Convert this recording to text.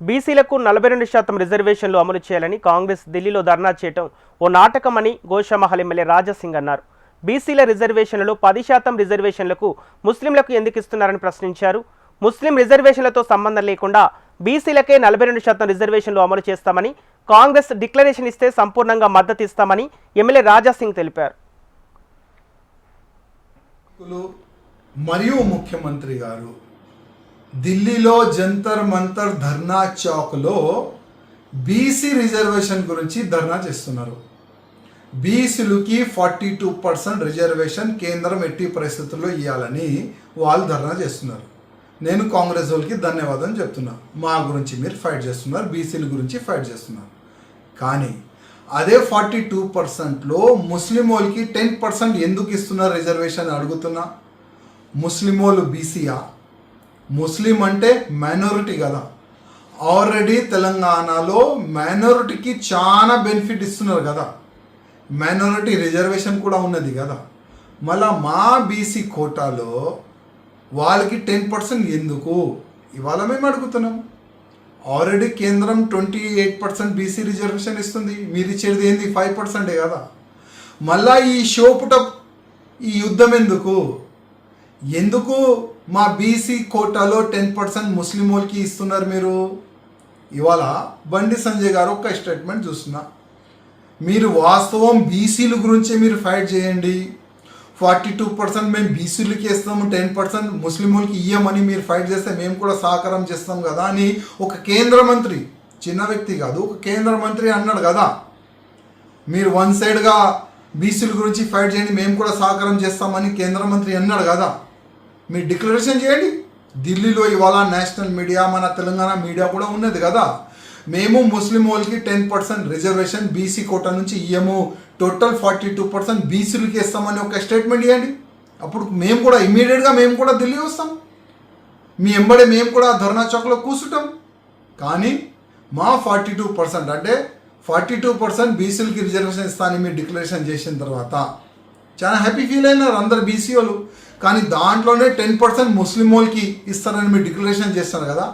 బీసీలకు 42% రిజర్వేషన్లు అమలు చేయాలని కాంగ్రెస్ ఢిల్లీలో ధర్నా చేయటం ఓ నాటకమని గోషామహల్ ఎమ్మెల్యే రాజాసింగ్ అన్నారు. బీసీల రిజర్వేషన్లలో 10% రిజర్వేషన్లకు ముస్లింలకు ఎందుకు ఇస్తున్నారని ప్రశ్నించారు. ముస్లిం రిజర్వేషన్లతో సంబంధం లేకుండా బీసీలకే 42% రిజర్వేషన్లు అమలు చేస్తామని, కాంగ్రెస్ డిక్లరేషన్ ఇస్తే సంపూర్ణంగా మద్దతు ఇస్తామని ఎమ్మెల్యే రాజాసింగ్ తెలిపారు. మరియు ముఖ్యమంత్రి గారు ఢిల్లీలో జంతర్ మంతర్ ధర్నా చౌక్లో బీసీ రిజర్వేషన్ గురించి ధర్నా చేస్తున్నారు. బీసీలకి 42% రిజర్వేషన్ కేంద్రం ఎట్టి పరిస్థితుల్లో ఇవ్వాలని వాళ్ళు ధర్నా చేస్తున్నారు. నేను కాంగ్రెస్ వాళ్ళకి ధన్యవాదం చెప్తున్నా. మా గురించి మీరు ఫైట్ చేస్తున్నారు, బీసీల గురించి ఫైట్ చేస్తున్నారు. కానీ అదే 42%లో ముస్లిం వాళ్ళకి 10% ఎందుకు ఇస్తున్నారు రిజర్వేషన్ అడుగుతున్నా. ముస్లిం వాళ్ళు బీసీయా? ముస్లిం అంటే మైనారిటీ కదా. ఆల్రెడీ తెలంగాణలో మైనారిటీకి చాలా బెనిఫిట్ ఇస్తున్నారు కదా. మైనారిటీ రిజర్వేషన్ కూడా ఉన్నది కదా. మళ్ళా మా బీసీ కోటాలో వాళ్ళకి 10% ఎందుకు ఇవాళ మేము అడుగుతున్నాం. ఆల్రెడీ కేంద్రం 28% బీసీ రిజర్వేషన్ ఇస్తుంది. మీరు ఇచ్చేది ఏంది 5% కదా. మళ్ళా ఈ షోపుటప్ ఈ యుద్ధం ఎందుకు మా బీసీ కోటాలో 10% ముస్లిం వాళ్ళకి ఇస్తున్నారు మీరు? ఇవాళ బండి సంజయ్ గారు ఒక స్టేట్మెంట్ చూస్తున్నా. మీరు వాస్తవం బీసీల గురించే మీరు ఫైట్ చేయండి. 42% మేము బీసీలకి ఇస్తాము, 10% ముస్లిం వాళ్ళకి ఇయ్యమని మీరు ఫైట్ చేస్తే మేము కూడా సహకారం చేస్తాం కదా అని ఒక కేంద్ర మంత్రి, చిన్న వ్యక్తి కాదు, ఒక కేంద్ర మంత్రి అన్నాడు కదా. మీరు వన్ సైడ్గా బీసీల గురించి ఫైట్ చేయండి, మేము కూడా సహకారం చేస్తామని కేంద్ర మంత్రి అన్నాడు కదా. మీరు డిక్లరేషన్ చేయండి. ఢిల్లీలో ఇవాళ నేషనల్ మీడియా, మన తెలంగాణ మీడియా కూడా ఉన్నది కదా. మేము ముస్లిం వాళ్ళకి 10% రిజర్వేషన్ బీసీ కోటా నుంచి ఇయ్యము, టోటల్ 42% బీసీలకి ఇస్తామని ఒక స్టేట్మెంట్ ఇవ్వండి. అప్పుడు మేము కూడా ఇమ్మీడియట్గా మేము కూడా ఢిల్లీ వస్తాం. మీ ఎంబడే మేము కూడా ధర్నా చౌక్లో కూర్చుంటాం. కానీ మా 42% అంటే 42% బీసీలకి రిజర్వేషన్ ఇస్తానని మీరు డిక్లరేషన్ చేసిన తర్వాత చాలా హ్యాపీ ఫీల్ అయినారు అందరు బీసీ వాళ్ళు. కానీ దాంట్లోనే 10% ముస్లిం వాళ్ళకి ఇస్తారని మీరు డిక్లరేషన్ చేస్తారు కదా.